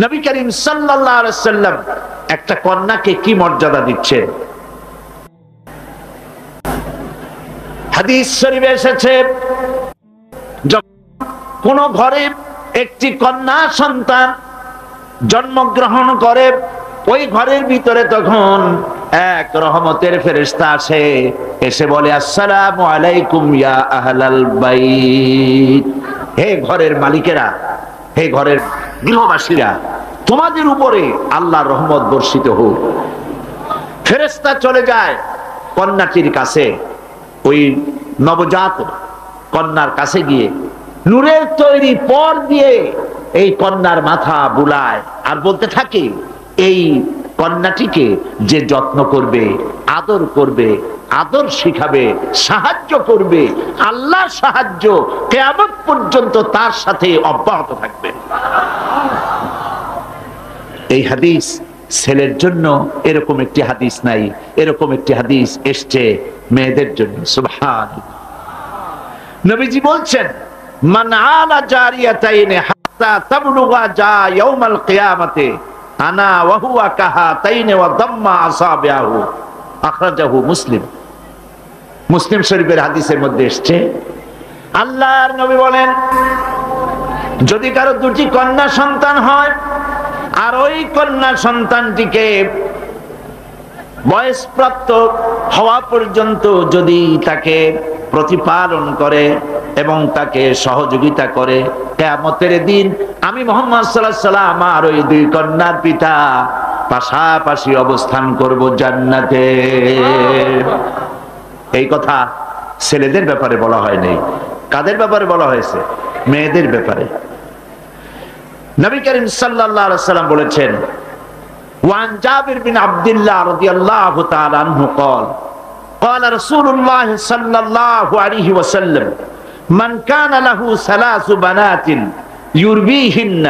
নবী করিম সাল্লাল্লাহু আলাইহি ওয়াসাল্লাম একটা কন্যাকে কি মর্যাদা দিচ্ছেন। হাদিস শরীফে এসেছে, কোন ঘরে একটি কন্যা সন্তান জন্মগ্রহণ করে, ওই ঘরের ভিতরে তখন এক রহমতের ফেরেশতা আসে, এসে বলে আসসালামু আলাইকুম ইয়া আহলাল বাইত, হে ঘরের মালিকেরা, হে ঘরের গৃহবাসীরা, তোমাদের উপরে আল্লাহর রহমত বর্ষিত হোক। ফেরেশতা চলে যায় কন্যাটির কাছে, ওই নবজাত কন্যার কাছে গিয়ে নূরের তৈরি পর দিয়ে এই কন্যার মাথা বুলায় আর বলতে থাকে, এই কন্যাটিকে যে যত্ন করবে, আদর করবে, আদর শিখাবে, সাহায্য করবে, আল্লাহর সাহায্য কিয়ামত পর্যন্ত তার সাথে অব্যাহত থাকবে। এই হাদিস ছেলের জন্য এরকম একটি হাদিস নাই, এরকম একটি হাদিস এসছে মেয়েদের জন্য। সুবহানাল্লাহ। নবীজি বলছেন, মান আলা জারিয়াতাইনি হাত্তা তাবলুগা জা ইয়াউমাল কিয়ামাতি আনা ওয়া হুয়া কাহাতাইনি ওয়া দাম্মা আসাবিহু, আখরাজাহু মুসলিম। মুসলিম শরীফের হাদিসের মধ্যে এসেছে, আল্লাহর নবী বলেন, যদি কারো দুটি কন্যা সন্তান হয় আর ওই কন্যা সন্তানটিকে বয়সপ্রাপ্ত হওয়া পর্যন্ত যদি তাকে প্রতিপালন করে এবং তাকে সহযোগিতা করে, কিয়ামতের দিন আমি মুহাম্মদ সাল্লাল্লাহু আলাইহি ওয়াসাল্লাম আর ওই দুই কন্যার পিতা পাশাপাশি অবস্থান করব জান্নাতে। এই কথা ছেলেদের ব্যাপারে বলা হয় নাই, কাদের ব্যাপারে বলা হয়েছে? মেয়েদের ব্যাপারে। নবী করিম সাল্লাল্লাহু আলাইহি ওয়াসাল্লাম বলেছেন, ওয়ান জাবির বিন আব্দুল্লাহ রাদিয়াল্লাহু তাআলা আনহু قال قال رسول الله صلى الله عليه وسلم من كان له ثلاث بنات يربيهن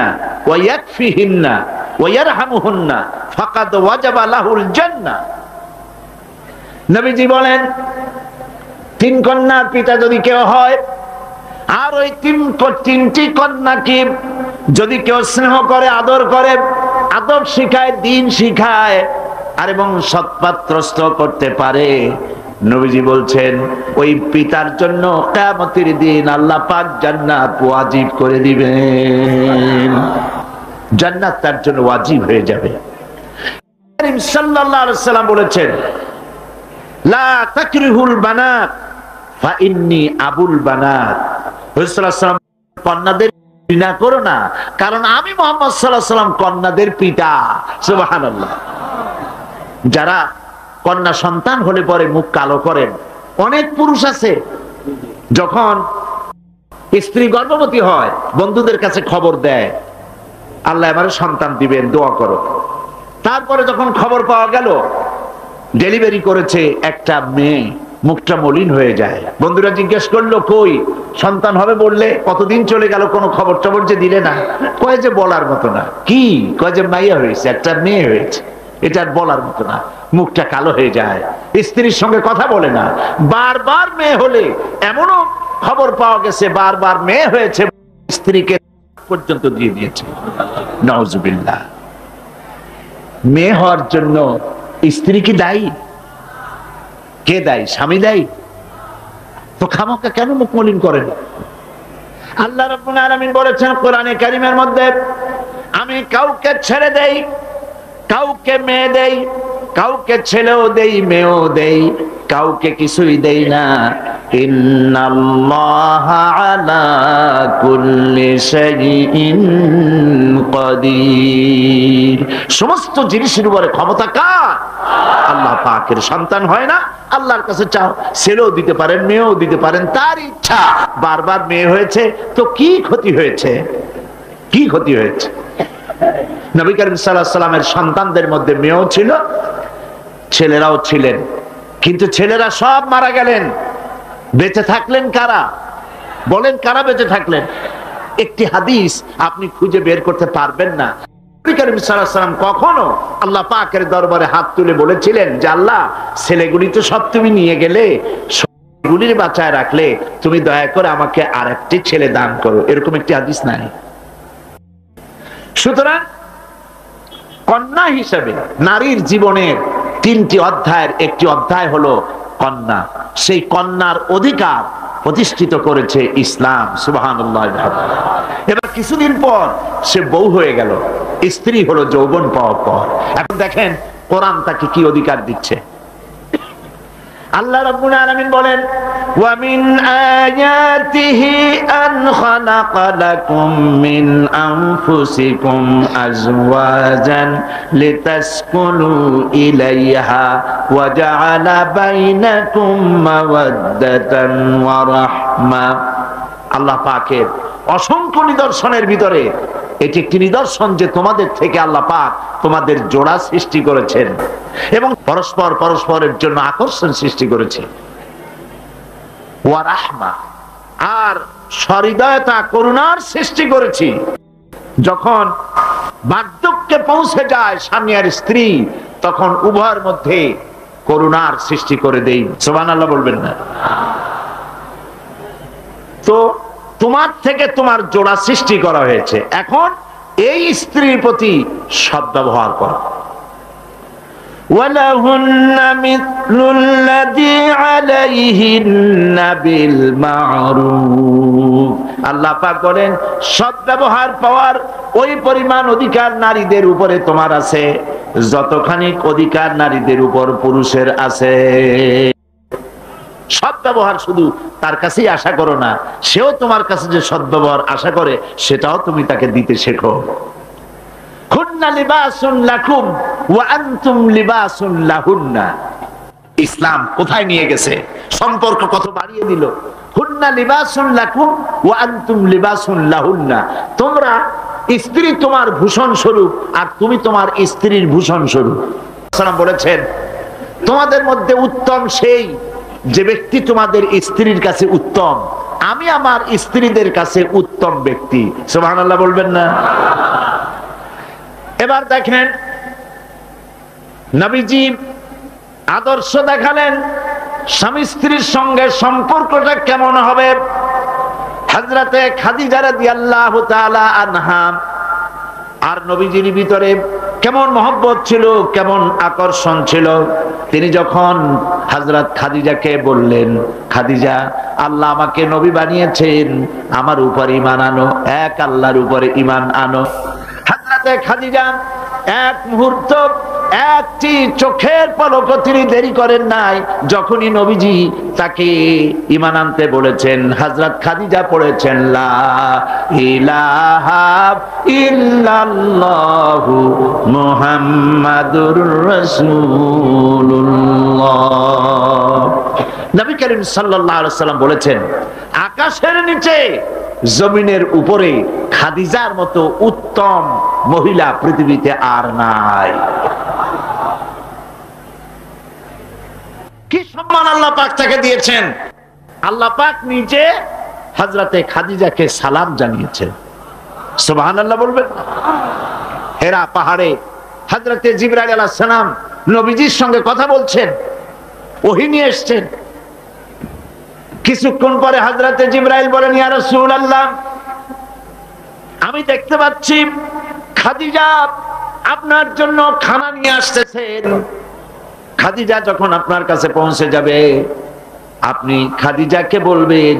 ويكفيهن ويرحمهن فقد وجب له الجنة। নবীজি বলেন, তিন কন্যার পিতা যদি কেউ হয় আর ওই তিনটি কন্যাকে যদি কেউ স্নেহ করে, আদর করে, আদব শিখায়, দিন শিখায় আর এবং সৎপাত্রস্থ করতে পারে, নবীজি বলছেন ওই পিতার জন্য কিয়ামতের দিন আল্লাহ পাক জান্নাত ওয়াজিব করে দিবেন, জান্নাত তার জন্য ওয়াজিব হয়ে যাবে। নবী সাল্লাল্লাহু আলাইহি ওয়াসাল্লাম বলেছেন, লা তাকরিহুল বানাত ফা ইন্নী আবুল বানাত। রাসূলুল্লাহ সাল্লাল্লাহু আলাইহি ওয়াসাল্লাম, কন্যাদের ঘৃণা করো না, কারণ আমি মুহাম্মদ সাল্লাল্লাহু আলাইহি ওয়াসাল্লাম কন্যাদের পিতা। সুবহানাল্লাহ। যারা কন্যা সন্তান হলে পরে মুখ কালো করেন, অনেক পুরুষ আছে যখন স্ত্রী গর্ভবতী হয় বন্ধুদের কাছে খবর দেয়, আল্লাহ আমার সন্তান দিবেন, দোয়া করো। তারপরে যখন খবর পাওয়া গেল ডেলিভারি করেছে একটা মেয়ে, মুখটা মলিন হয়ে যায়। বন্ধুরা জিজ্ঞেস করলো, কই সন্তান হবে বললে, কতদিন চলে গেল, কোনো খবর টবর যে দিলে না। কয় যে বলার মতো না। কি? কয় যে মাইয়া হয়েছে, একটা মেয়ে হয়েছে। এটা আর বলার মতো না। মুখটা কালো হয়ে যায়, স্ত্রীর সঙ্গে কথা বলে না। বারবার মেয়ে হলে, এমনও খবর পাওয়া গেছে বারবার মেয়ে হয়েছে, স্ত্রীকে পর্যন্ত দিয়ে দিয়েছে। নাউজুবিল্লাহ। মেয়ে হওয়ার জন্য স্ত্রী কি দায়ী? কে দায়ী? স্বামী দায়ী? তো খামোকা কেন মুখ মলিন করেন? আল্লাহ রাব্বুল আলামিন বলেছেন কোরআনে কারীমের মধ্যে, আমি কাউকে ছেড়ে দেই, কাউকে মেয়ে দেই, কাউকে ছেলেও দেই, মেয়েও দেই, কাউকে কিছুই দেই না। ইন্নাল্লাহা আলা কুল্লি শাইইন কাদির। সমস্ত জিনিসের উপরে ক্ষমতা কার? আল্লাহ পাকের। সন্তান হয় না, আল্লাহর কাছে চাও, ছেলেও দিতে পারেন, মেয়েও দিতে পারেন, তার ইচ্ছা। বারবার মেয়ে হয়েছে তো কি ক্ষতি হয়েছে? কি ক্ষতি হয়েছে? নবী করিম সাল্লাল্লাহু আলাইহি ওয়াসাল্লামের সন্তানদের মধ্যে মেয়েও ছিল, ছেলেরাও ছিলেন, কিন্তু ছেলেরা সব মারা গেলেন। বেঁচে থাকলেন কারা? বলেন, কারা বেঁচে থাকলেন? একটি হাদিস আপনি খুঁজে বের করতে পারবেন না। নবী করিম সাল্লাল্লাহু আলাইহি ওয়াসাল্লাম কখনো আল্লাহ পাকের দরবারে হাত তুলে বলেছিলেন যে আল্লাহ, ছেলেগুলি তো সব তুমি নিয়ে গেলে, সবগুলির বাঁচায় রাখলে, তুমি দয়া করে আমাকে আরেকটি ছেলে দান করো। এরকম একটি হাদিস নাই। সুতরাং কন্যা হিসেবে নারীর জীবনের 3টি অধ্যায়ের একটি অধ্যায় হলো কন্যা। সেই কন্যার অধিকার প্রতিষ্ঠিত করেছে ইসলাম। সুবহানাল্লাহ। এবার কিছুদিন পর সে বউ হয়ে গেল, স্ত্রী হলো যৌবন পাওয়ার পর। এখন দেখেন কোরআন তাকে কি অধিকার দিচ্ছে। আল্লাহ রাব্বুল আলামিন বলেন, ওয়া মিন আয়াতিহি আন খালাকা লাকুম মিন আনফুসিকুম আজওয়াজান লিতাসকুনু ইলাইহা ওয়া জাআলা বাইনাকুম মাওয়াদ্দাতান ওয়া রাহমা। আল্লাহ পাকের অসংখ্য নিদর্শনের ভিতরে এটি একটি নিদর্শন যে তোমাদের থেকে আল্লাহ পাক তোমাদের জোড়া সৃষ্টি করেছেন এবং পরস্পর পরস্পরের জন্য আকর্ষণ সৃষ্টি করেছে। ওয়া রাহমা, আর সহৃদয়তা করুণার সৃষ্টি করেছি। যখন বার্ধক্যে পৌঁছে যায় স্বামী আর স্ত্রী, তখন উভয়ের মধ্যে করুণার সৃষ্টি করে দেই। সুবহানাল্লাহ বলবেন না? তো তোমার থেকে তোমার জোড়া সৃষ্টি করা হয়েছে, এখন এই স্ত্রীর প্রতি সদ্ব্যবহার করো। وَلَهُنَّ مِثْلُ الَّذِي عَلَيْهِنَّ بِالْمَعْرُوفِ। আল্লাহ পাক বলেন, সদ্ব্যবহার পাওয়ার ওই পরিমাণ অধিকার নারীদের উপরে তোমার আছে যতখানি অধিকার নারীদের উপর পুরুষের আছে। সদ্ব্যবহার শুধু তার কাছেই আশা করো না, সেও তোমার কাছে যে সদ্ব্যবহার আশা করে সেটাও তুমি তাকে দিতে শেখো। হুন্না লিবাসুন লাকুম ওয়া আনতুম লিবাসুন লাহুন্না। ইসলাম কোথায় নিয়ে গেছে, সম্পর্ক কত বাড়িয়ে দিল। হুন্না লিবাসুন লাকুম ওয়া আনতুম লিবাসুন লাহুন্না। তোমরা, স্ত্রী তোমার ভূষণ স্বরূপ আর তুমি তোমার স্ত্রীর ভূষণ স্বরূপ। সাল্লাম বলেছেন, তোমাদের মধ্যে উত্তম সেই যে ব্যক্তি তোমাদের স্ত্রীর কাছে উত্তম, আমি আমার স্ত্রীদের কাছে উত্তম ব্যক্তি। সুবহানাল্লাহ বলবেন না? এবার দেখেন নবীজি আদর্শ দেখালেন স্বামী স্ত্রীর সঙ্গে সম্পর্কটা কেমন হবে। হযরতে খাদিজা রাদিয়াল্লাহু তাআলা আনহা আর নবীজির ভিতরে কেমন মহব্বত ছিল, কেমন আকর্ষণ ছিল। তিনি যখন হযরত খাদিজাকে বললেন, খাদিজা, আল্লাহ আমাকে নবী বানিয়েছেন, আমার উপর ঈমান আনো, এক আল্লাহর উপরে ঈমান আনো। হযরতে খাদিজা এক মুহূর্ত, একটি চোখের পলক তিনি দেরি করেন নাই। যখনই নবীজি তাকে ঈমান আনতে বলেছেন, হযরত খাদিজা পড়েছেন লা ইলাহা ইল্লাল্লাহু মুহাম্মাদুর রাসূলুল্লাহ। নবী করিম সাল্লাল্লাহু আলাইহি ওয়াসাল্লাম বলেছেন, আকাশের নিচে জমিনের উপরে খাদিজার মতো উত্তম মহিলা পৃথিবীতে আর নাই। কি সম্মান আল্লাহ পাক তাকে দিয়েছেন। আল্লাহ পাক নিজে হযরতে খাদিজাকে সালাম জানিয়েছেন। সুবহানাল্লাহ বলবেন? হেরা পাহাড়ে হযরতে জিবরাইল আলাইহিস সালাম নবীজির সঙ্গে কথা বলছেন, ওহী নিয়ে এসেছেন। কিছুক্ষণ পরে হযরতে জিবরাইল বলেন, ইয়া রাসূলুল্লাহ, আমি দেখতে পাচ্ছি খাদিজা আপনার জন্য খানা নিয়ে আসতেছেন। খাদিজা যখন আপনার কাছে পৌঁছে যাবে, আপনি খাদিজাকে বলবেন,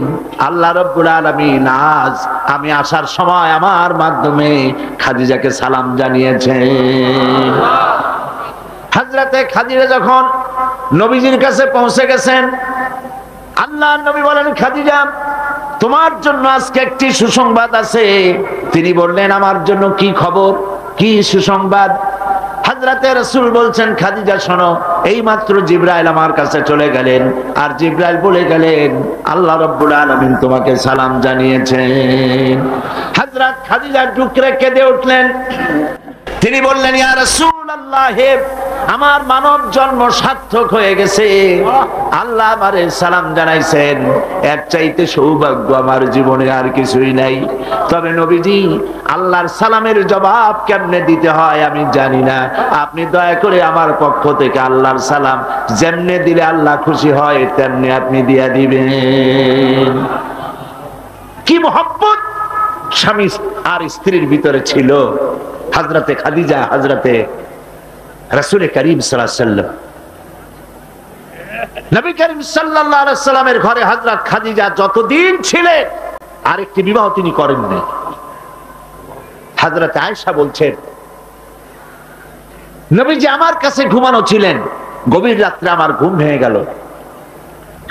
আল্লাহ রাব্বুল আলামিন আজ আমি আসার সময় আমার মাধ্যমে খাদিজাকে সালাম জানিয়েছেন। হযরতে খাদিজা যখন নবীজির কাছে পৌঁছে গেছেন, আল্লাহর নবী বলেন, খাদিজা, তোমার জন্য আজকে একটি সুসংবাদ আছে। তিনি বললেন, আমার জন্য কি খবর, কি সুসংবাদ? হযরতে রাসূল বলছেন, খাদিজা শোনো, এই মাত্র জিবরাইল আমার কাছে চলে গেলেন, আর জিবরাইল বলে গেলেন আল্লাহ রাব্বুল আলামিন তোমাকে সালাম জানিয়েছেন। হযরত খাদিজা টুকরে কেঁদে উঠলেন। তিনি বললেন, ইয়া রাসূলুল্লাহ, আমার মানব জন্ম সার্থক হয়ে গেছে, আল্লাহ আমারে সালাম জানাইছেন, এর চাইতে সৌভাগ্য আমার জীবনে আর কিছুই নাই। তবে নবীজি, আল্লাহর সালামের জবাব কেমনে দিতে হয় আমি জানি না, আপনি দয়া করে আমার পক্ষ থেকে আল্লাহর সালাম যেমনে দিলে আল্লাহ খুশি হয় তেমনি আপনি দিয়া দিবেন। কি মহব্বত স্বামী আর স্ত্রীর ভিতরে ছিল। হযরতে খাদিজা, হযরতে রাসূল করিম সাল্লাল্লাহু আলাইহি ওয়াসাল্লাম, নবী করিম সাল্লাল্লাহু আলাইহি ওয়াসাল্লামের ঘরে হযরত খাদিজা যতদিন ছিলেন আরেকটি বিবাহ তিনি করেননি। হযরত আয়েশা বলছেন, নবীজি আমার কাছে ঘুমানো ছিলেন, গভীর রাত্রে আমার ঘুম ভেঙে গেল।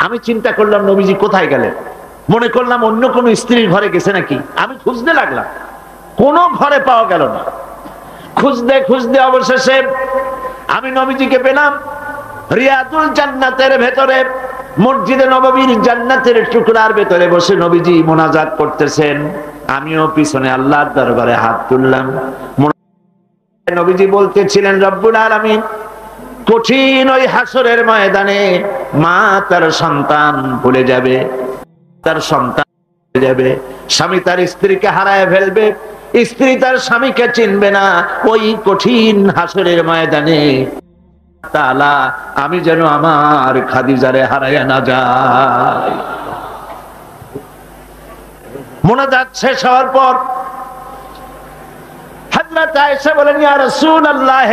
আমি চিন্তা করলাম নবীজি কোথায় গেলেন, মনে করলাম অন্য কোন স্ত্রীর ঘরে গেছে নাকি। আমি খুঁজতে লাগলাম, কোন ঘরে পাওয়া গেল না। খুঁজতে খুঁজতে অবশেষে আমি নবীজিকে পেলাম রিয়াদুল জান্নাতের ভেতরে, মসজিদে নববীর জান্নাতের টুকরার ভেতরে বসে নবীজি মোনাজাত করতেছেন। আমিও পিছনে আল্লাহর দরবারে হাত তুললাম। নবীজি বলতেছিলেন, রব্বুল আলামিন কঠিন ওই হাসরের ময়দানে মা তার সন্তান ভুলে যাবে, তার সন্তান ভুলে যাবে, স্বামী তার স্ত্রীকে হারায় ফেলবে, স্ত্রী তার স্বামীকে চিনবে না। ওই কঠিন হাসরের ময়দানে তাআলা আমি যেন আমার খাদিজারে হারায়া না যাই। মোনাজাত শেষ হওয়ার পর হযরত আয়েশা বলেন, ইয়া রাসূলুল্লাহ,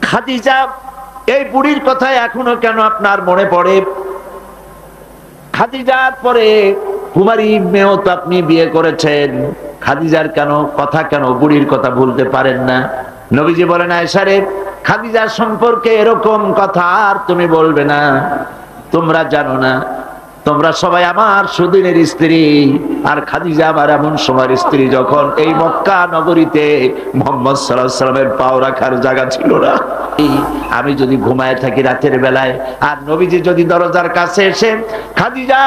খাদিজা এই বুড়ির কথা এখনো কেন আপনার মনে পড়ে? খাদিজার পরে কুমারী মেয়েও তো আপনি বিয়ে করেছেন, খাদিজার কথা কেন বুড়ির কথা ভুলতে পারেন না? নবীজি বলেন, আয়েশা রে, খাদিজার সম্পর্কে এরকম কথা আর তুমি বলবে না। তোমরা জানো না, তোমরা সবাই আমার সুদিনের স্ত্রী, আর খাদিজা আমার এমন সময়ের স্ত্রী যখন এই মক্কা নগরীতে মুহাম্মদ সাল্লাল্লাহু আলাইহি ওয়াসাল্লামের পাও রাখার জায়গা ছিল না। আমি যদি ঘুমায় থাকি রাতের বেলায়, আর নবীজি যদি দরজার কাছে এসে খাদিজা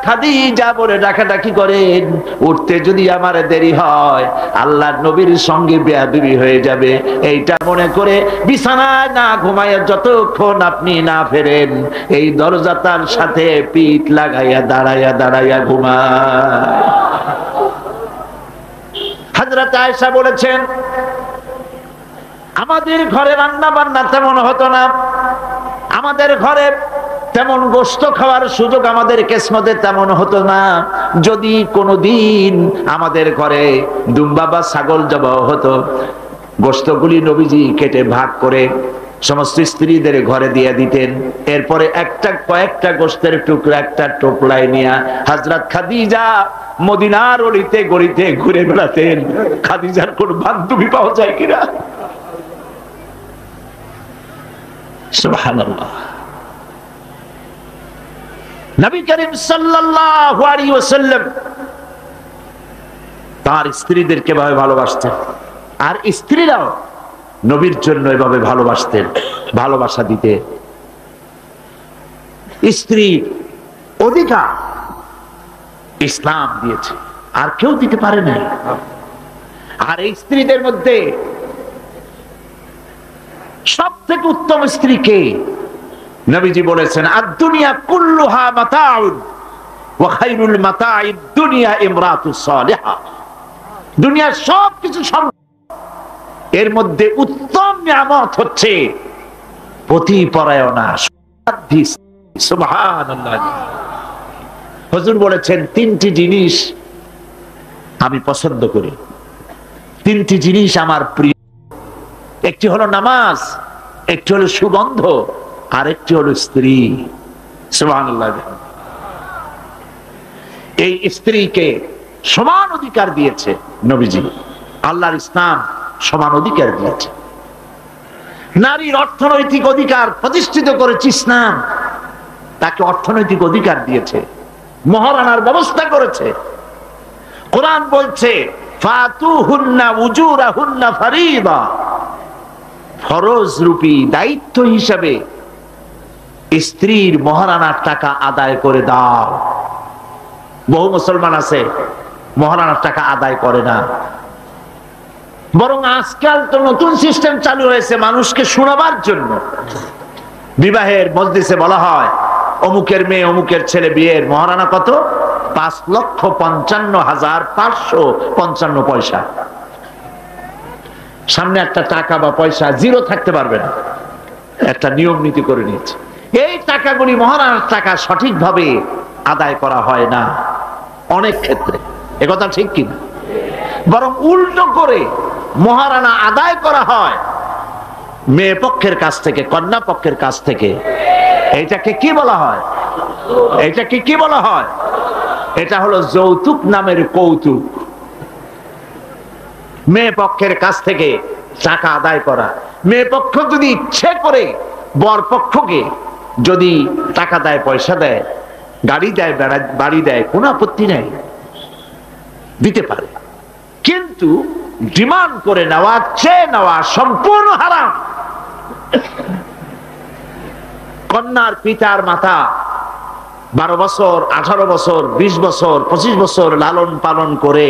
খাদিজা বলে ডাকাডাকি করেন, উঠতে যদি আমার দেরি হয় আল্লাহর নবীর সঙ্গে বেয়াদবি হয়ে যাবে, এইটা মনে করে বিছানায় না ঘুমায় যতক্ষণ আপনি না ফেরেন এই দরজাটার সাথে পিঠ লাগাইয়া দাঁড়াইয়া দাঁড়াইয়া ঘুমায়। হযরত আয়েশা বলেছেন, আমাদের ঘরে রান্না বান্না তেমন হতো না, আমাদের ঘরে তেমন গোশত খাওয়ার সুযোগ আমাদের কিসমতে তেমন হতো না। যদি কোনোদিন আমাদের ঘরে দুম্বা বা ছাগল জবাই হতো, গোশতগুলি নবীজি কেটে ভাগ করে সমস্ত স্ত্রীদের ঘরে দিয়ে দিতেন। এরপরে কয়েকটা গোশতের টুকরা একটা টোপলায় নিয়ে হযরত খাদিজা মদিনার অলিতে গলিতে ঘুরে বেড়াতেন। খাদিজার কোন বান্ধবী পাওয়া যায় কিনা? সুবহানাল্লাহ। নবী করিম সাল্লাল্লাহু আলাইহি ওয়াসাল্লাম তার স্ত্রীদেরকে ভাবে ভালোবাসতেন, আর স্ত্রীরাও নবীর জন্য এভাবে ভালোবাসতেন, ভালোবাসা দিতে। স্ত্রী অধিকার ইসলাম দিয়েছে, আর কেউ দিতে পারে না। আর এই স্ত্রীদের মধ্যে সব থেকে উত্তম স্ত্রীকে নবীজি বলেছেন, আদ-দুনিয়া কুল্লুহা মাতাউন ওয়া খায়রুল মাতাইদ দুনিয়া ইমরাতুস সালিহা। দুনিয়ার সবকিছু এর মধ্যে উত্তম নিয়ামত হচ্ছে পতিপরায়ণা। সুবহানাল্লাহ। হুজুর বলেছেন, তিনটি জিনিস আমি পছন্দ করি, তিনটি জিনিস আমার প্রিয়। একটি হলো নামাজ, একটি হলো সুগন্ধ, আর একটি হলো স্ত্রী। সুবহানাল্লাহ। এই স্ত্রীকে সমান অধিকার দিয়েছে নবীজি, আল্লাহর ইসলাম সমান অধিকার দিয়েছে। নারীর অর্থনৈতিক অধিকার প্রতিষ্ঠিত করেছে ইসলাম, তাকে অর্থনৈতিক অধিকার দিয়েছে, মহারানার ব্যবস্থা করেছে। কোরআন বলছে, ফাতুহুন্না উজুরাহুন্না ফারিদা, ফরজ রূপী দায়িত্ব হিসাবে স্ত্রীর মহারানার টাকা আদায় করে দাও। বহু মুসলমান আছে মহারানার টাকা আদায় করে না, বরং আজকাল তো নতুন সিস্টেম চালু হয়েছে মানুষকে শোনাবার জন্য। বিবাহের মজলিসে বলা হয়, অমুকের মেয়ে অমুকের ছেলে বিয়ের মহারানা কত? 5,55,555 পয়সা। সামনে একটা টাকা বা পয়সা জিরো থাকতে পারবে না, একটা নিয়ম নীতি করে নিয়েছে। এই টাকাগুলি মহারানার টাকা সঠিকভাবে আদায় করা হয় না অনেক ক্ষেত্রে, একথা ঠিক কিনা? বরং উল্টো করে মহারানা আদায় করা হয় মেয়ে পক্ষের কাছ থেকে, কন্যা পক্ষের কাছ থেকে, এটাকে কি বলা হয়? এটাকে কি বলা হয়? এটা হলো যৌতুক নামের কৌতুক। মেয়ে পক্ষের কাছ থেকে টাকা আদায় করা। মেয়ে পক্ষ যদি ইচ্ছে করে বর পক্ষকে যদি টাকা দেয়, পয়সা দেয়, গাড়ি দেয়, বাড়ি দেয়, কোনো আপত্তি নেই, দিতে পারে। কিন্তু ডিমান্ড করে নেওয়া, চেয়ে নেওয়া সম্পূর্ণ হারাম। কন্যার পিতার মাতা 12 বছর, 18 বছর, 20 বছর, 25 বছর লালন পালন করে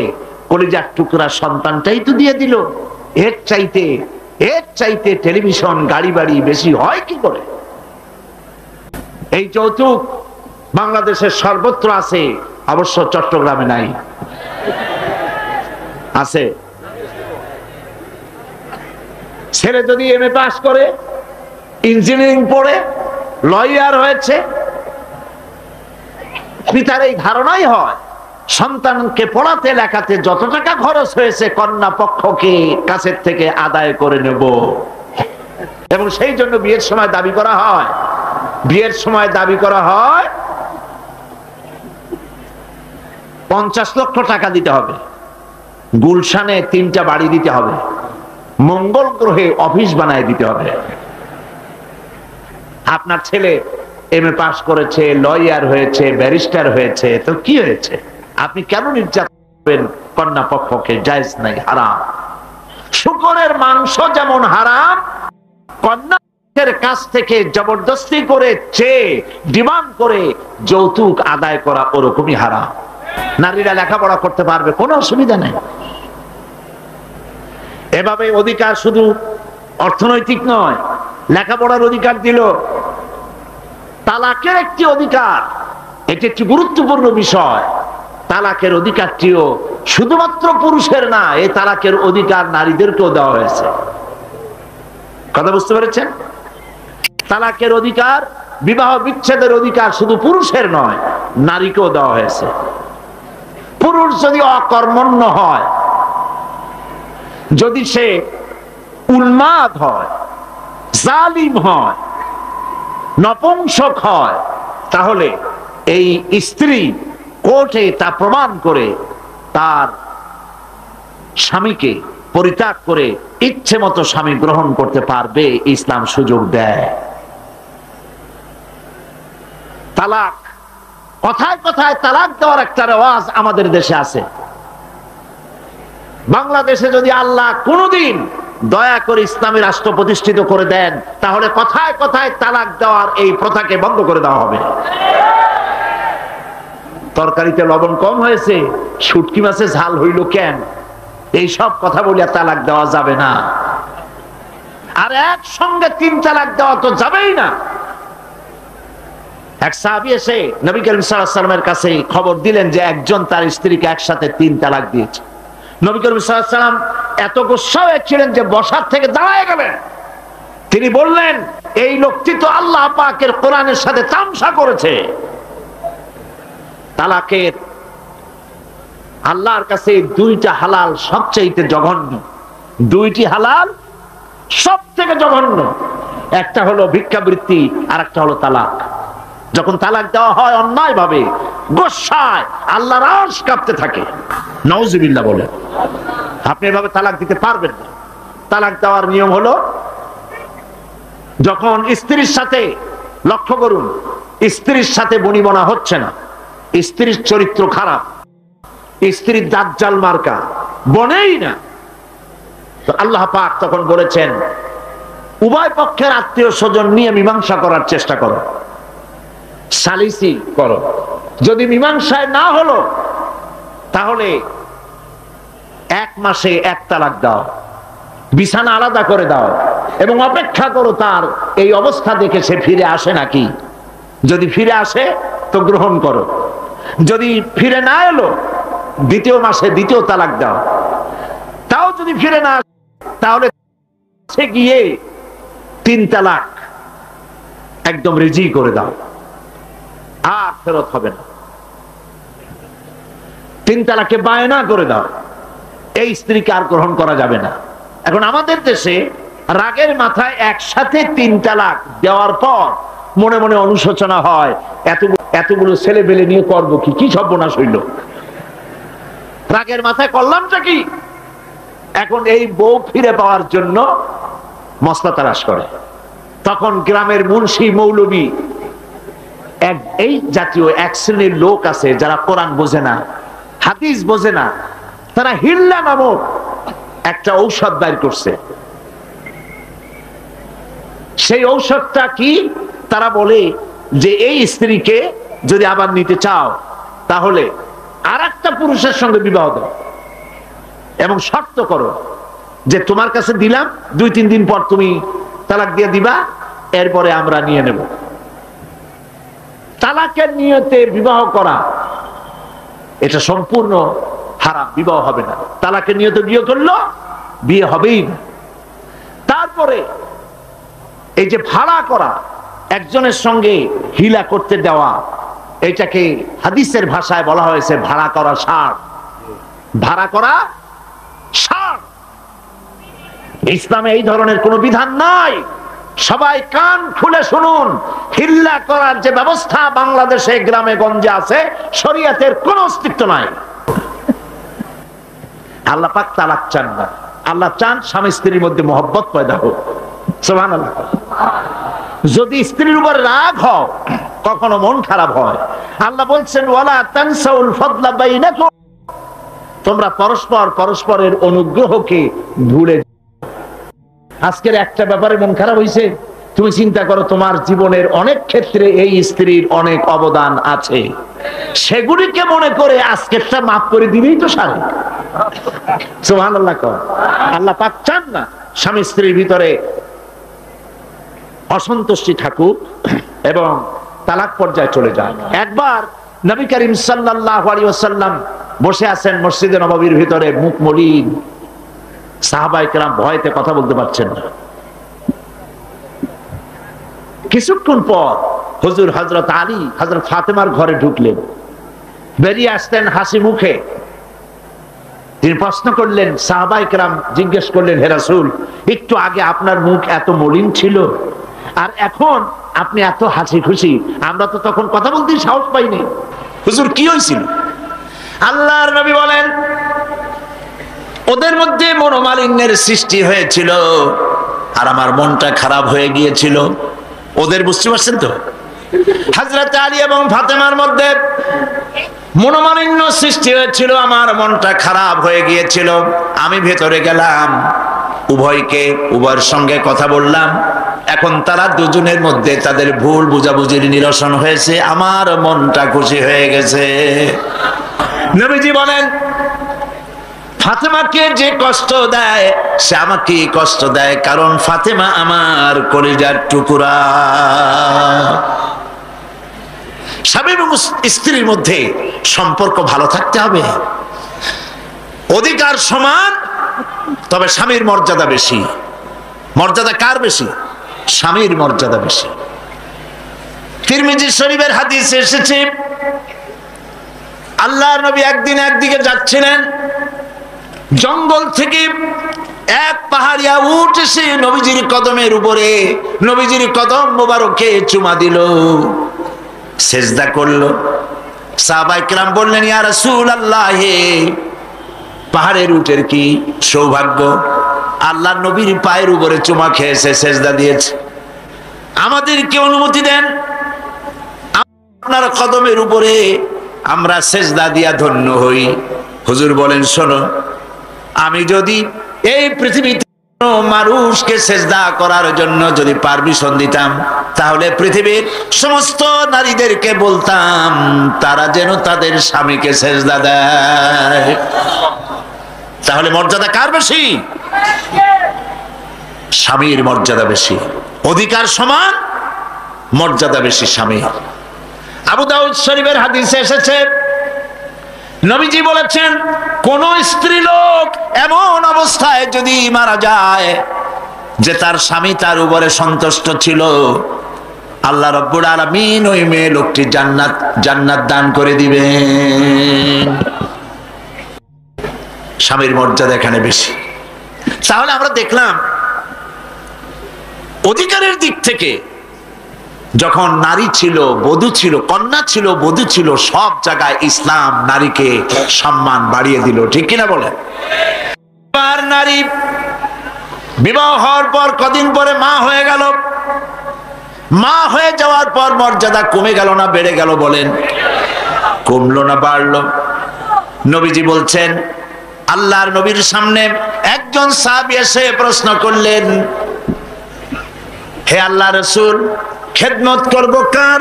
কলিজার টুকরা সন্তানটাই তো দিয়ে দিল। এর চাইতে টেলিভিশন, গাড়ি বাড়ি বেশি হয় কি করে? এই যৌতুক বাংলাদেশের সর্বত্র আছে, অবশ্য চট্টগ্রামে নাই। আছে। ছেলে যদি এমএ পাস করে, ইঞ্জিনিয়ারিং পড়ে, লয়ার হয়েছে, পিতার এই ধারণাই হয় সন্তানকে পড়াতে লেখাতে যত টাকা খরচ হয়েছে কন্যা পক্ষকে কাছের থেকে আদায় করে নেব। এবং সেই জন্য বিয়ের সময় দাবি করা হয় 50 লক্ষ টাকা দিতে হবে, গুলশানে 3টা বাড়ি দিতে হবে, মঙ্গল গ্রহে অফিস বানায় দিতে হবে। আপনার ছেলে এমএ পাস করেছে, লয়ার হয়েছে, ব্যারিস্টার হয়েছে, তো কি হয়েছে? আপনি কেন নির্যাতন করবেন কন্যা পক্ষকে? জায়েজ নাই, হারাম। শূকরের মাংস যেমন হারাম, কন্যা পক্ষের কাছ থেকে জবরদস্তি করে চেয়ে ডিমান্ড করে যৌতুক আদায় করা ওরকমই হারাম। নারীরা লেখাপড়া করতে পারবে, কোনো অসুবিধা নেই। এভাবে অধিকার শুধু অর্থনৈতিক নয়, লেখাপড়ার অধিকার দিল, তালাকের একটি অধিকার, এটি একটি গুরুত্বপূর্ণ বিষয়। তালাকের অধিকারটিও শুধুমাত্র পুরুষের না, এই তালাকের অধিকার নারীদেরকেও দেওয়া হয়েছে। কথা বুঝতে পেরেছেন? তালাকের অধিকার, বিবাহ বিচ্ছেদের অধিকার শুধু পুরুষের নয়, নারীকেও দেওয়া হয়েছে। পুরুষ যদি অকর্মণ্য হয়, যদি সে উন্মাদ হয়, জালিম হয়, নপুংসক হয়, তাহলে এই স্ত্রী কোর্টে তা প্রমাণ করে তার স্বামীকে পরিত্যাগ করে ইচ্ছে মতো স্বামী গ্রহণ করতে পারবে। ইসলাম সুযোগ দেয়। তালাক, কথায় কথায় তালাক দেওয়ার একটা রেওয়াজ আমাদের দেশে আছে। বাংলাদেশে যদি আল্লাহ কোনদিন দয়া করে ইসলামী রাষ্ট্র প্রতিষ্ঠিত করে দেন, তাহলে কথায় কথায় তালাক দেওয়ার এই প্রথাকে বন্ধ করে দেওয়া হবে। তরকারিতে লবণ কম হয়েছে, শুটকি মাছে ঝাল হইল কেন, এই সব কথা বলিয়া তালাক দেওয়া যাবে না। আর একসঙ্গে 3 তালাক দেওয়া তো যাবেই না। এক সাহাবী এসে নবী করিম সাল্লাল্লাহু আলাইহি ওয়াসাল্লামের কাছে খবর দিলেন যে একজন তার স্ত্রীকে একসাথে 3 তালাক দিয়েছে। নবী করিম সাল্লাল্লাহু আলাইহি ওয়াসাল্লাম এত গুসা হয়েছিলেন যে বসার থেকে দাঁড়ায় গেলেন। তিনি বললেন, এই লোকটি তো আল্লাহ পাকের কোরআনের সাথে তামসা করেছে। তালাকের আল্লাহর কাছে 2টা হালাল সবচেয়ে জঘন্য, 2টি হালাল সব থেকে জঘন্য। একটা হলো ভিক্ষাবৃত্তি, আর একটা হলো তালাক। যখন তালাক দেওয়া হয় অন্যায় ভাবে, গোসায় আল্লাহর আরশ কাঁপতে থাকে। নাউজুবিল্লাহ বলে আপনি এভাবে তালাক দিতে পারবেন না। তালাক দেওয়ার নিয়ম হলো, যখন স্ত্রীর সাথে, লক্ষ্য করুন, স্ত্রীর সাথে বনিবনা হচ্ছে না, স্ত্রীর চরিত্র খারাপ, স্ত্রীর দাজ্জাল মার্কা, বনেই না, তো আল্লাহ পাক তখন বলেছেন উভয় পক্ষের আত্মীয় স্বজন নিয়ে মীমাংসা করার চেষ্টা করো, সালিসি করো। যদি মীমাংসায় না হলো, তাহলে 1 মাসে 1 তালাক দাও, বিছানা আলাদা করে দাও, এবং অপেক্ষা করো তার এই অবস্থা দেখে সে ফিরে আসে নাকি। যদি ফিরে আসে তো গ্রহণ করো, যদি ফিরে না এলো 2য় মাসে 2য় তালাক দাও। তাও যদি ফিরে না আসে, তাহলে সে গিয়ে 3 তালাক একদম রেজি করে দাও, আর ফেরত হবে না। 3 তালাকে বায়না করে দাও, এই স্ত্রীকে আর গ্রহণ করা যাবে না। এখন আমাদের দেশে রাগের মাথায় একসাথে 3 তালাক দেওয়ার পর মনে মনে অনুশোচনা হয়, এতগুলো ছেলে পেলে নিয়ে করবো কি সর্বনাশ হইল, রাগের মাথায় করলামটা কি। এখন এই বউ ফিরে পাওয়ার জন্য মসলা তালাশ করে। তখন গ্রামের মুন্সি মৌলবী এই জাতীয় এক শ্রেণীর লোক আছে যারা কোরআন বোঝে না, হাদিস বোঝে না, তারা হিল্লা নামক একটা ঔষধ বের করছে। সেই ঔষধটা কি? তারা বলে যে এই স্ত্রীকে যদি আবার নিতে চাও তাহলে আরেকটা পুরুষের সঙ্গে বিবাহ দাও এবং শর্ত করো যে তোমার কাছে দিলাম, 2-3 দিন পর তুমি তালাক দিয়ে দিবা, এরপরে আমরা নিয়ে নেব। তালাকের নিয়তে বিবাহ করা এটা সম্পূর্ণ হারাম, বিবাহ হবে না। তালাকের নিয়তে বিয়ে করলো বিয়ে হবেই না। তারপরে এই যে ভাড়া করা, একজনের সঙ্গে হিলা করতে দেওয়া, এটাকে হাদিসের ভাষায় বলা হয়েছে ভাড়া করা ষাঁড়। ভাড়া করা ষাঁড়। ইসলামে এই ধরনের কোন বিধান নাই। সবাই কান খুলে শুনুন, হিল্লা করার যে ব্যবস্থা বাংলাদেশে গ্রামে গঞ্জে আছে, শরীয়তের কোনো অস্তিত্ব নাই। আল্লাহ পাক তালাক চান না। আল্লাহ চান স্বামী স্ত্রীর মধ্যে মহব্বত পয়দা হোক। সুবহানাল্লাহ। যদি স্ত্রীর উপর রাগ হয়, কখনো মন খারাপ হয়, আল্লাহ বলছেন ওয়ালা তানসাউল ফাদলা বাইনাকুম, তোমরা পরস্পরের অনুগ্রহকে ভুলে। আজকের একটা ব্যাপারে মন খারাপ হইছে, তুমি চিন্তা করো তোমার জীবনের অনেক ক্ষেত্রে এই স্ত্রীর অনেক অবদান আছে, সেগুলিকে মনে করে আজকেরটা মাফ করে দিলেই তো সারে। সুবহানাল্লাহ। আল্লাহ পাক চান না স্বামী স্ত্রীর ভিতরে অসন্তুষ্টি থাকুক এবং তালাক পর্যায়ে চলে যায়। একবার নবী করিম সাল্লাল্লাহু আলাইহি ওয়াসাল্লাম বসে আছেন মসজিদে নববীর ভিতরে, মুখ মলিন, সাহাবায়ে কেরাম ভয়তে কথা বলতে পারছেন না। কিছুক্ষণ পর হুজুর হযরত আলী হযরত ফাতেমার ঘরে ঢুকলেন, বেরিয়ে আসতেন হাসি মুখে। তিনি প্রশ্ন করলেন, সাহাবায়ে কেরাম জিজ্ঞেস করলেন, হে রাসূল, একটু আগে আপনার মুখ এত মলিন ছিল আর এখন আপনি এত হাসি খুশি, আমরা তো তখন কথা বলতে সাহস পাইনি। হুজুর কি হয়েছিল? আল্লাহর নবী বলেন, ওদের মধ্যে মনোমালিন্যের সৃষ্টি হয়েছিল আর আমার মনটা খারাপ হয়ে গিয়েছিল। ওদের, বুঝতে পারছেন তো, হযরত আলী এবং ফাতেমার মধ্যে মনোমালিন্য সৃষ্টি হয়েছিল, আমার মনটা খারাপ হয়ে গিয়েছিল। আমি ভেতরে গেলাম, উভয়ের সঙ্গে কথা বললাম। এখন তারা দুজনের মধ্যে তাদের ভুল বুঝাবুঝির নিরসন হয়েছে, আমার মনটা খুশি হয়ে গেছে। নবীজি বলেন, ফাতেমাকে যে কষ্ট দেয় সে আমাকে কষ্ট দেয়, কারণ ফাতেমা আমার কলিজার টুকরা। স্বামী এবং স্ত্রীর মধ্যে সম্পর্ক ভালো থাকতে হবে, অধিকার সমান, তবে স্বামীর মর্যাদা বেশি। মর্যাদা কার বেশি? স্বামীর মর্যাদা বেশি। তিরমিজি শরীফের হাদিসে এসেছে, আল্লাহর নবী একদিন একদিকে যাচ্ছিলেন, জঙ্গল থেকে এক পাহাড়িয়া উট এসে নবীজির কদমের উপরে, নবীজির কদম মোবারকে চুমা দিল, সেজদা করলো। সাহাবায়ে কেরাম বললেন, ইয়া রাসূলুল্লাহ, পাহাড়ের উটের কি সৌভাগ্য, আল্লাহর নবীর পায়ের উপরে চুমা খেয়েছে, সেজদা দিয়েছে। আমাদেরকে অনুমতি দেন, আপনার কদমের উপরে আমরা সেজদা দিয়া ধন্য হই। হুজুর বলেন, শোনো, আমি যদি এই পৃথিবীতে মানুষকে সেজদা করার জন্য যদি পারমিশন দিতাম, তাহলে পৃথিবীর সমস্ত নারীদেরকে বলতাম তারা যেন তাদের স্বামীকে সেজদা দেয়। তাহলে মর্যাদা কার বেশি? স্বামীর মর্যাদা বেশি। অধিকার সমান, মর্যাদা বেশি স্বামীর। আবু দাউদ শরীফের হাদিসে এসেছে, নবীজি বলেছেন, কোন স্ত্রী লোক এমন অবস্থায় যদি মারা যায় যে তার স্বামী তার উপরে সন্তুষ্ট ছিল, আল্লাহ রাব্বুল আলামিন ওই মেয়ে লোকটি জান্নাত দান করে দিবেন। স্বামীর মর্যাদা এখানে বেশি। তাহলে আমরা দেখলাম অধিকারের দিক থেকে যখন নারী ছিল, বধূ ছিল, কন্যা ছিল, বধূ ছিল, সব জায়গায় ইসলাম নারীকে সম্মান বাড়িয়ে দিল, ঠিক কিনা বলেন? আর নারী বিবাহ হওয়ার পর কদিন পরে মা হয়ে গেল, মা হয়ে যাওয়ার পর মর্যাদা কমে গেল না বেড়ে গেল? বলেন, কমলো না বাড়লো? নবীজি বলছেন, আল্লাহর নবীর সামনে একজন সাহাবী এসে প্রশ্ন করলেন, হে আল্লাহ রাসূল, খেদমত করব কার?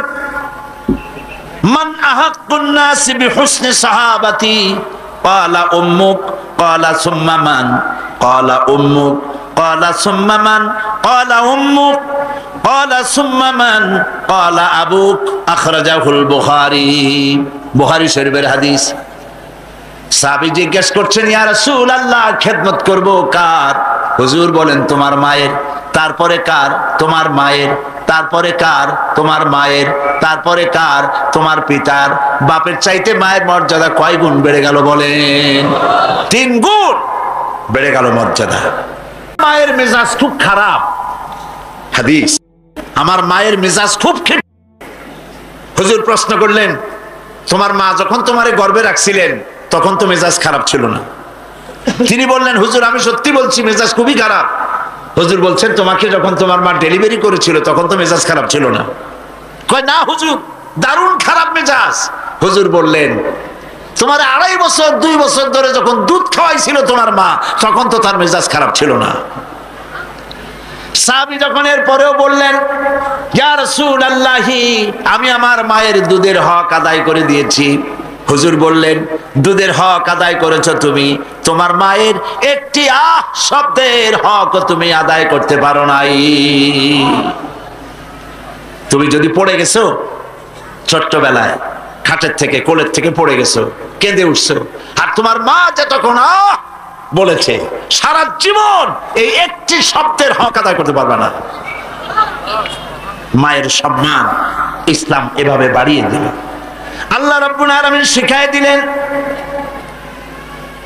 মান আহাক্কুন নাস বিহুসনি সাহাবাতি? ক্বালা উম্মুক। ক্বালা সুম্মা মান? ক্বালা উম্মুক। ক্বালা সুম্মা মান? ক্বালা উম্মুক। ক্বালা সুম্মা মান? ক্বালা আবুক। আখরাজাহুল বুখারী। বুখারী শরীফের হাদিস। সাহাবী জিজ্ঞেস করছেন, ইয়া রাসূলুল্লাহ, খেদমত করব কার? হুজুর বলেন, তোমার মায়ের। তারপরে কার? তোমার মায়ের। তারপরে কার? তোমার মায়ের। তারপরে কার? তোমার পিতার। বাপের চাইতে মায়ের মর্যাদা কয় গুণ বেড়ে গেল? বলেন, 3 গুণ বেড়ে গেল মর্যাদা। মায়ের মেজাজ খুব খারাপ, হাদিস, আমার মায়ের মেজাজ খুব খারাপ। হুজুর প্রশ্ন করলেন, তোমার মা যখন তোমারে গর্ভে রাখছিলেন তখন তো মেজাজ খারাপ ছিল না? তিনি বললেন, হুজুর আমি সত্যি বলছি, মেজাজ খুবই খারাপ। হুজুর বলছেন, তোমাকে যখন তোমার মা ডেলিভারি করেছিল তখন তো মেজাজ খারাপ ছিল না? কয়, না হুজুর, দারুণ খারাপ মেজাজ। হুজুর বললেন, তোমার 2.5 বছর 2 বছর ধরে যখন দুধ খাওয়াইছিল তোমার মা তখন তো তার মেজাজ খারাপ ছিল না? সাহাবী যখন এর পরেও বললেন, ইয়া রাসূলুল্লাহ, আমি আমার মায়ের দুধের হক আদায় করে দিয়েছি। হুজুর বললেন, দুধের হক আদায় করেছো তুমি, তোমার মায়ের একটি শব্দের হক তুমি আদায় করতে পারো নাই। তুমি যদি পড়ে গেছো ছোট্টবেলায়, খাটের থেকে কোলের থেকে পড়ে গেছো, কেঁদে উঠছো, আর তোমার মা যে তখন বলেছে, সারা জীবন এই একটি শব্দের হক আদায় করতে পারবে না। মায়ের সম্মান ইসলাম এভাবে বাড়িয়ে দিল। আল্লাহ রাব্বুল আলামিন শিখায় দিলেন,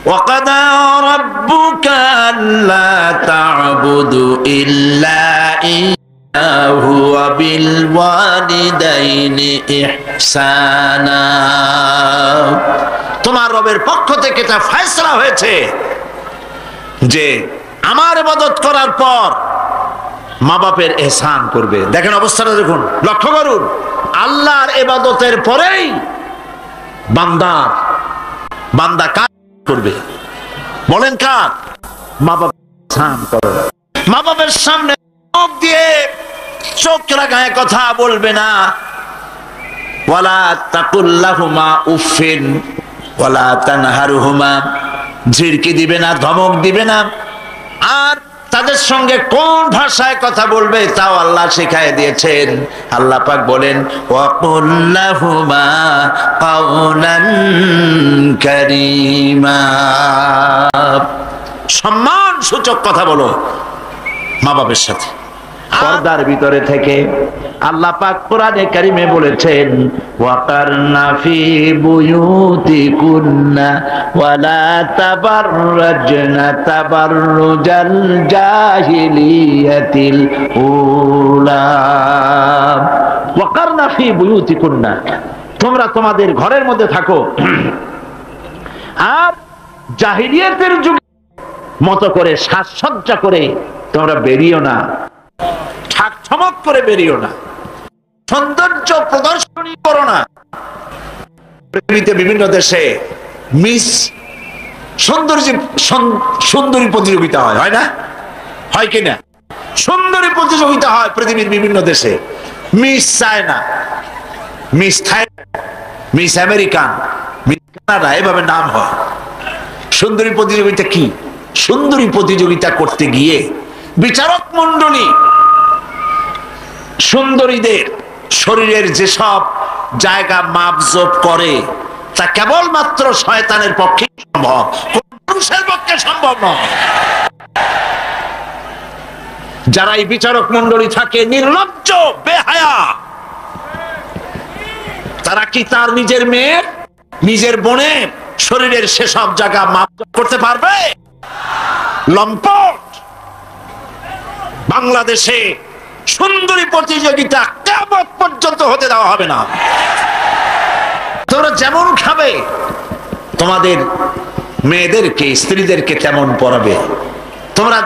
ওয়াকাদা রাব্বুকা আল্লা তা'বুদু ইল্লা ইয়্যাহু ওয়া বিল ওয়ালিদাইনি ইহসানা। তোমার রবের পক্ষ থেকে এটা ফয়সালা হয়েছে যে আমার ইবাদত করার পর মা বাপের ইহসান করবে। দেখেন অবস্থাটা, দেখুন, লক্ষ্য করুন, আল্লাহর ইবাদতের পরেই বান্দা কাজ করবে। বলেন কার? মা বাপ ইহসান করবে। মা বাপের সামনে চোখ দিয়ে চোখ লাগায় কথা বলবে না। ওয়ালা তাকুল্লাহুমা উফিন ওয়ালা তানহারহুমা, ঝিড়কি দিবে না, ধমক দিবে না। আর তাদের সঙ্গে কোন ভাষায় কথা বলবে তাও আল্লাহ শিখায় দিয়েছেন। আল্লাহ পাক বলেন, ওয়াকুল লাহুমা কাওলান কারীমা, সম্মান সূচক কথা বলো মা বাবার সাথে। পর্দার ভিতরে থেকে আল্লাহ পাক কোরআনে কারিমে বলেছেন, ওয়াকারনা ফি বুয়ুতিকুন্না ওয়ালা তাবাররাজনা তাবাররুজাল জাহিলিয়াতিল উলা। ওয়াকারনা ফি বুয়ুতিকুন্না, তোমরা তোমাদের ঘরের মধ্যে থাকো, আর জাহিলিয়াতের যুগে মতো করে সাজসজ্জা করে তোমরা বেরিও না, ঠাকঠমক করে বেরিও না, সৌন্দর্য প্রদর্শনী করো না। পৃথিবীতে বিভিন্ন দেশে মিস সুন্দরী প্রতিযোগিতা হয় না? হয় কিনা? সুন্দরী প্রতিযোগিতা হয় পৃথিবীর বিভিন্ন দেশে। Miss China, miss Thailand, miss American, miss Canada, এভাবে নাম হয়। সুন্দরী প্রতিযোগিতা কি? সুন্দরী প্রতিযোগিতা করতে গিয়ে বিচারক মণ্ডলী সুন্দরীদের শরীরের যেসব জায়গা মাপজোপ করে তা কেবলমাত্র শয়তানের পক্ষে সম্ভব, কোন পুরুষের পক্ষে সম্ভব নয়। যারা এই বিচারক মণ্ডলী থাকে নির্লজ্জ বেহায়া, তারা কি তার নিজের মেয়ের, নিজের বোনের শরীরের সেসব জায়গা মাপ করতে পারবে? লম্পট। বাংলাদেশে সুন্দরী প্রতিযোগিতা কিয়ামত পর্যন্ত হতে দেওয়া হবে না। তোমরা যেমন খাবে, তোমাদের মেয়েদেরকে, স্ত্রীদেরকে তেমন পড়াবে। তোমরা